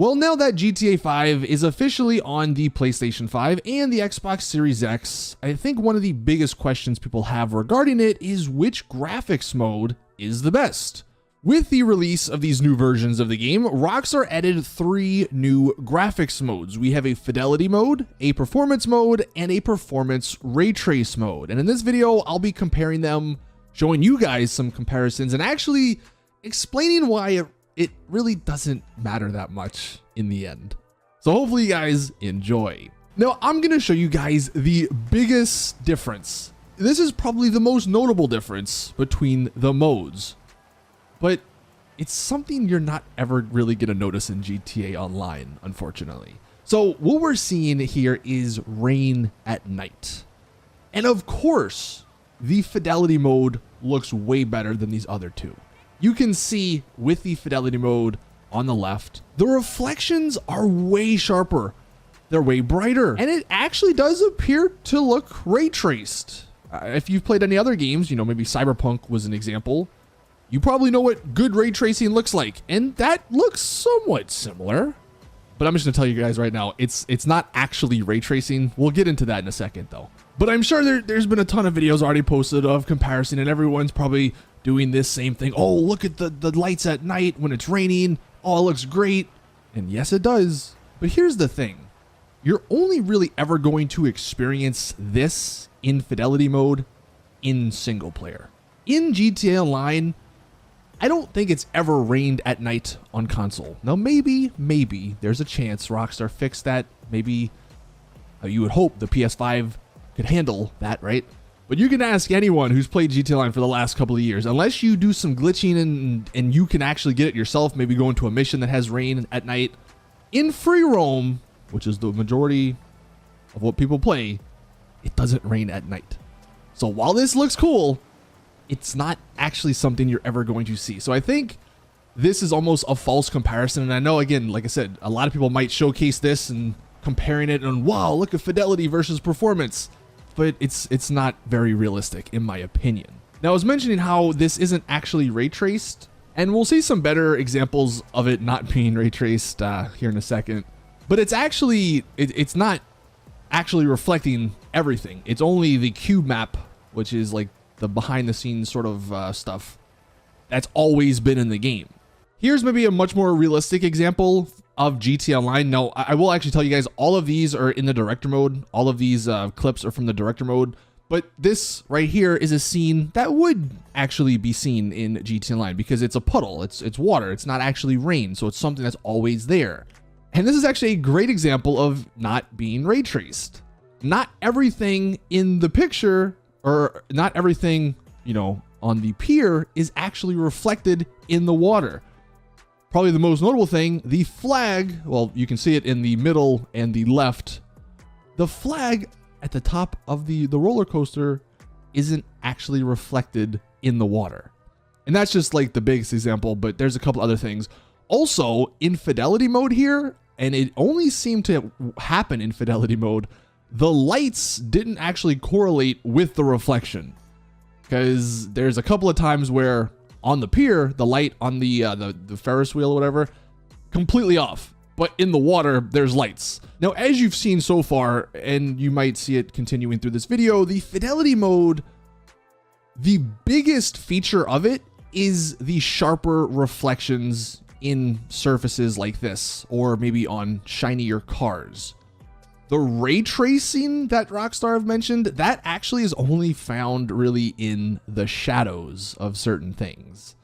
Well, now that GTA 5 is officially on the PlayStation 5 and the Xbox Series X, I think one of the biggest questions people have regarding it is which graphics mode is the best. With the release of these new versions of the game, Rockstar added 3 new graphics modes. We have a Fidelity mode, a Performance mode, and a Performance Ray Trace mode. And in this video, I'll be comparing them, showing you guys some comparisons, and actually explaining why it really doesn't matter that much in the end. So hopefully you guys enjoy. Now I'm going to show you guys the biggest difference. This is probably the most notable difference between the modes, but it's something you're not ever really going to notice in GTA Online, unfortunately. So what we're seeing here is rain at night. And of course, the Fidelity mode looks way better than these other two. You can see with the Fidelity mode on the left, the reflections are way sharper. They're way brighter. And it actually does appear to look ray traced. If you've played any other games, maybe Cyberpunk was an example, you probably know what good ray tracing looks like. And that looks somewhat similar. But I'm just gonna tell you guys right now, it's not actually ray tracing. We'll get into that in a second though. But I'm sure there's been a ton of videos already posted of comparison, and everyone's probably doing this same thing. Oh, look at the lights at night when it's raining. Oh, it looks great. And yes, it does. But here's the thing. You're only really ever going to experience this in Fidelity mode in single player. In GTA Online, I don't think it's ever rained at night on console. Now, maybe there's a chance Rockstar fixed that. Maybe you would hope the PS5 could handle that, right? But you can ask anyone who's played GTA Online for the last couple of years, unless you do some glitching and you can actually get it yourself, maybe go into a mission that has rain at night. In free roam, which is the majority of what people play, it doesn't rain at night. So while this looks cool, it's not actually something you're ever going to see. So I think this is almost a false comparison. And I know, again, like I said, a lot of people might showcase this and comparing it and wow, look at Fidelity versus Performance. But it's not very realistic in my opinion. Now I was mentioning how this isn't actually ray traced, and we'll see some better examples of it not being ray traced here in a second. But it's actually, it's not actually reflecting everything. It's only the cube map, which is like the behind the scenes sort of stuff that's always been in the game. Here's maybe a much more realistic example of GTA Online. Now, I will actually tell you guys, all of these are in the director mode. All of these clips are from the director mode. But this right here is a scene that would actually be seen in GTA Online because it's a puddle. It's water. It's not actually rain. So it's something that's always there. And this is actually a great example of not being ray traced. Not everything in the picture, or not everything, on the pier is actually reflected in the water. Probably the most notable thing, the flag, well, you can see it in the middle and the left. The flag at the top of the roller coaster isn't actually reflected in the water. And that's just like the biggest example, but there's a couple other things. Also, in Fidelity mode here, and it only seemed to happen in Fidelity mode, the lights didn't actually correlate with the reflection. Because there's a couple of times where on the pier, the light on the Ferris wheel or whatever, completely off. But in the water, there's lights. Now, as you've seen so far, and you might see it continuing through this video, the Fidelity mode, the biggest feature of it is the sharper reflections in surfaces like this, or maybe on shinier cars. The ray tracing that Rockstar have mentioned, that actually is only found really in the shadows of certain things.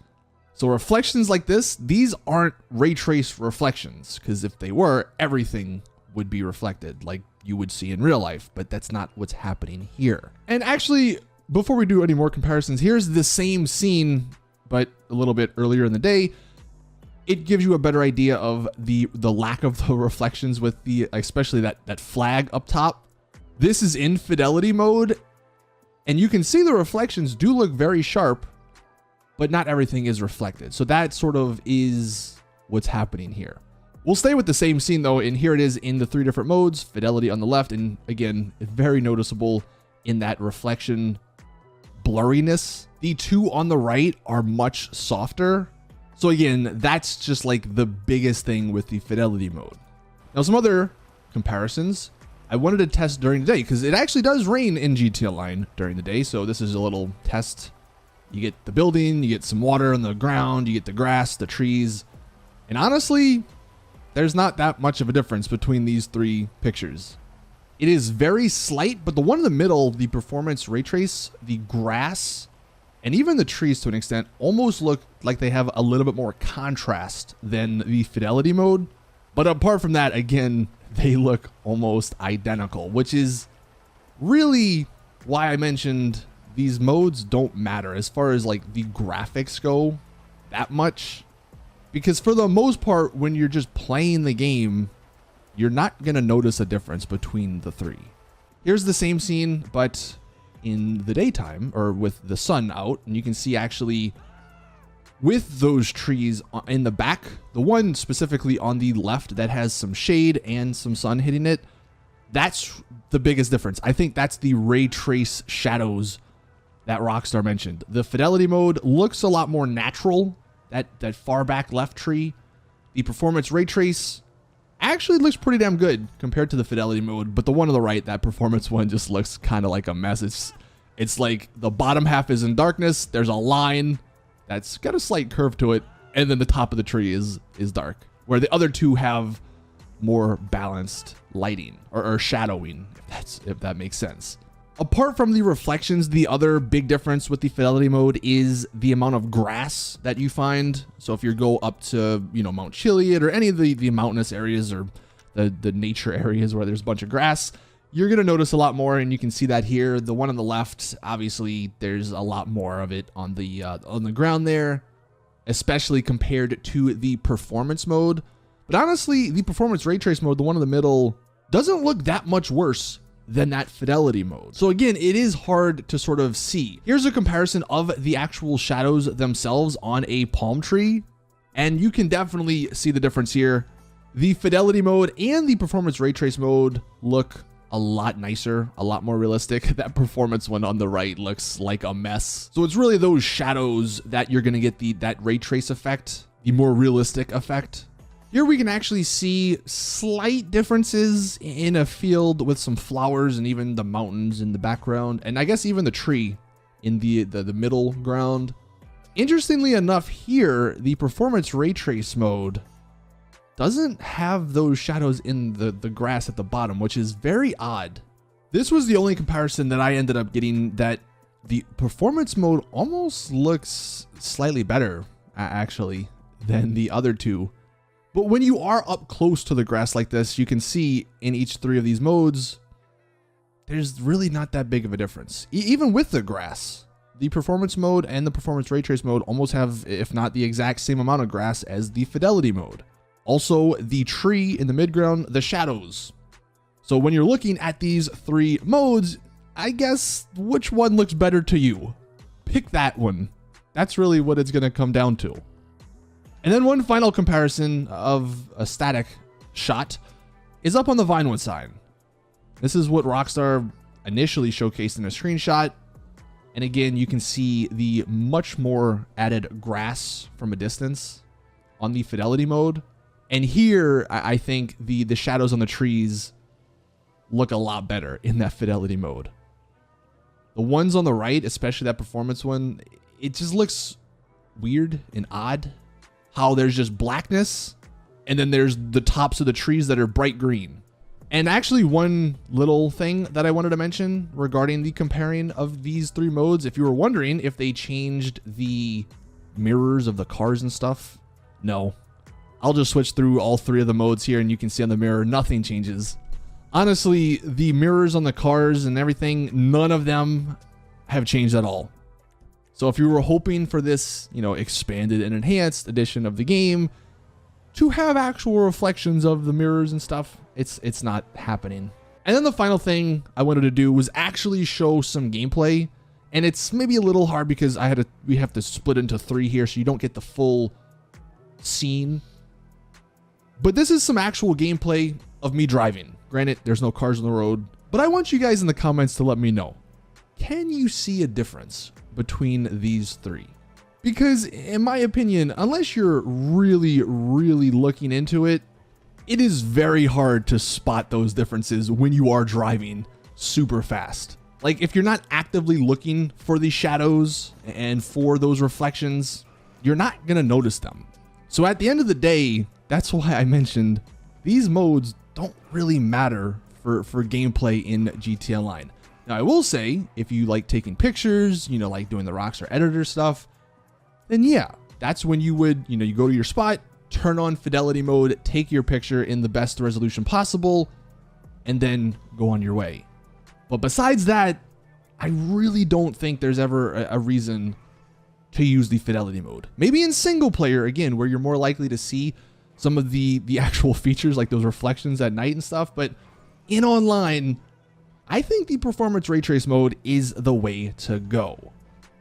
So reflections like this, these aren't ray traced reflections, because if they were, everything would be reflected like you would see in real life, but that's not what's happening here. And actually, before we do any more comparisons, here's the same scene, but a little bit earlier in the day. It gives you a better idea of the lack of the reflections with especially that flag up top. This is in Fidelity mode, and you can see the reflections do look very sharp, but not everything is reflected. So that sort of is what's happening here. We'll stay with the same scene though, and here it is in the 3 different modes, Fidelity on the left, and again, very noticeable in that reflection blurriness. The 2 on the right are much softer. So again, that's just like the biggest thing with the Fidelity mode. Now some other comparisons I wanted to test during the day, because it actually does rain in GTA Online during the day. So this is a little test. You get the building, you get some water on the ground, you get the grass, the trees. And honestly, there's not that much of a difference between these three pictures. It is very slight, but the one in the middle, the performance ray trace, the grass, and even the trees to an extent almost look like they have a little bit more contrast than the Fidelity mode. But apart from that, again, they look almost identical, which is really why I mentioned these modes don't matter as far as like the graphics go that much. Because for the most part, when you're just playing the game, you're not going to notice a difference between the three. Here's the same scene, but in the daytime or with the sun out, and you can see actually with those trees in the back, the one specifically on the left that has some shade and some sun hitting it, that's the biggest difference. I think that's the ray trace shadows that Rockstar mentioned. The Fidelity mode looks a lot more natural, that far back left tree. The performance ray trace actually looks pretty damn good compared to the Fidelity mode, but the one on the right, that performance one, just looks kind of like a mess. It's like the bottom half is in darkness, there's a line that's got a slight curve to it, and then the top of the tree is dark, where the other two have more balanced lighting or shadowing, if that makes sense. Apart from the reflections, the other big difference with the Fidelity mode is the amount of grass that you find. So if you go up to, Mount Chiliad or any of the mountainous areas or the nature areas where there's a bunch of grass, you're going to notice a lot more, and you can see that here. The one on the left, obviously, there's a lot more of it on the ground there, especially compared to the performance mode. But honestly, the performance ray trace mode, the one in the middle, doesn't look that much worse than that Fidelity mode. So again, it is hard to sort of see. Here's a comparison of the actual shadows themselves on a palm tree, and you can definitely see the difference here. The Fidelity mode and the performance ray trace mode look a lot nicer, a lot more realistic. That performance one on the right looks like a mess. So it's really those shadows that you're gonna get that ray trace effect, the more realistic effect. Here we can actually see slight differences in a field with some flowers and even the mountains in the background, and I guess even the tree in the middle ground. Interestingly enough, here the performance ray trace mode doesn't have those shadows in the grass at the bottom, which is very odd. This was the only comparison that I ended up getting, that the performance mode almost looks slightly better actually than the other two. But when you are up close to the grass like this, you can see in each three of these modes, there's really not that big of a difference. Even with the grass, the performance mode and the performance ray trace mode almost have, if not the exact same amount of grass as the Fidelity mode. Also, the tree in the midground, the shadows. So when you're looking at these three modes, I guess which one looks better to you? Pick that one. That's really what it's going to come down to. And then one final comparison of a static shot is up on the Vinewood side. This is what Rockstar initially showcased in a screenshot. And again, you can see the much more added grass from a distance on the Fidelity mode. And here, I think the shadows on the trees look a lot better in that Fidelity mode. The ones on the right, especially that performance one, it just looks weird and odd. How there's just blackness, and then there's the tops of the trees that are bright green. And actually, one little thing that I wanted to mention regarding the comparing of these three modes, if you were wondering if they changed the mirrors of the cars and stuff, no. I'll just switch through all three of the modes here, and you can see on the mirror, nothing changes. Honestly, the mirrors on the cars and everything, none of them have changed at all. So if you were hoping for this, expanded and enhanced edition of the game to have actual reflections of the mirrors and stuff, it's not happening. And then the final thing I wanted to do was actually show some gameplay. And it's maybe a little hard because we have to split into three here, so you don't get the full scene. But this is some actual gameplay of me driving. Granted, there's no cars on the road, but I want you guys in the comments to let me know. Can you see a difference between these three? Because in my opinion, unless you're really looking into it, it is very hard to spot those differences when you are driving super fast. Like if you're not actively looking for the shadows and for those reflections, you're not gonna notice them. So at the end of the day, that's why I mentioned these modes don't really matter for gameplay in GTA Online. Now I will say, if you like taking pictures, you know, like doing the Rockstar editor stuff, then yeah, that's when you would, you know, you go to your spot, turn on fidelity mode, take your picture in the best resolution possible, and then go on your way. But besides that, I really don't think there's ever a reason to use the fidelity mode. Maybe in single player, again, where you're more likely to see some of the actual features like those reflections at night and stuff. But in online, I think the performance ray trace mode is the way to go.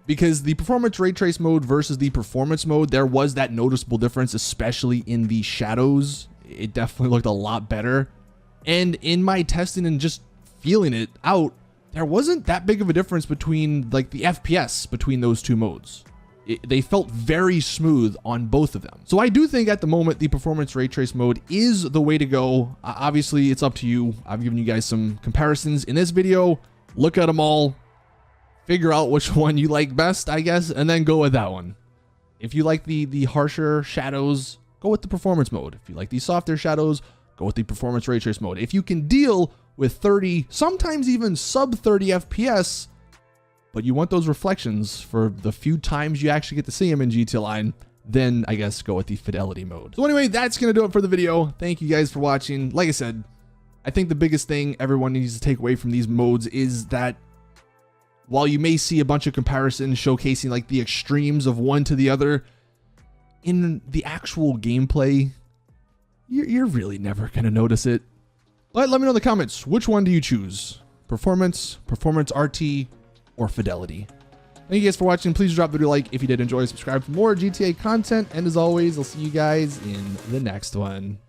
Because the performance ray trace mode versus the performance mode, there was that noticeable difference, especially in the shadows. It definitely looked a lot better. And in my testing and just feeling it out, there wasn't that big of a difference between like the FPS between those two modes. They felt very smooth on both of them. So I do think at the moment, the performance ray trace mode is the way to go. Obviously, it's up to you. I've given you guys some comparisons in this video. Look at them all. Figure out which one you like best, I guess, and then go with that one. If you like the harsher shadows, go with the performance mode. If you like the softer shadows, go with the performance ray trace mode. If you can deal with 30, sometimes even sub 30 FPS, but you want those reflections for the few times you actually get to see them in GTA Online, then I guess go with the fidelity mode. So anyway, that's going to do it for the video. Thank you guys for watching. Like I said, I think the biggest thing everyone needs to take away from these modes is that while you may see a bunch of comparisons showcasing like the extremes of one to the other, in the actual gameplay, you're really never going to notice it. But let me know in the comments, which one do you choose? Performance, performance RT, or fidelity? Thank you guys for watching. Please drop the video like if you did enjoy, subscribe for more GTA content, and as always, I'll see you guys in the next one.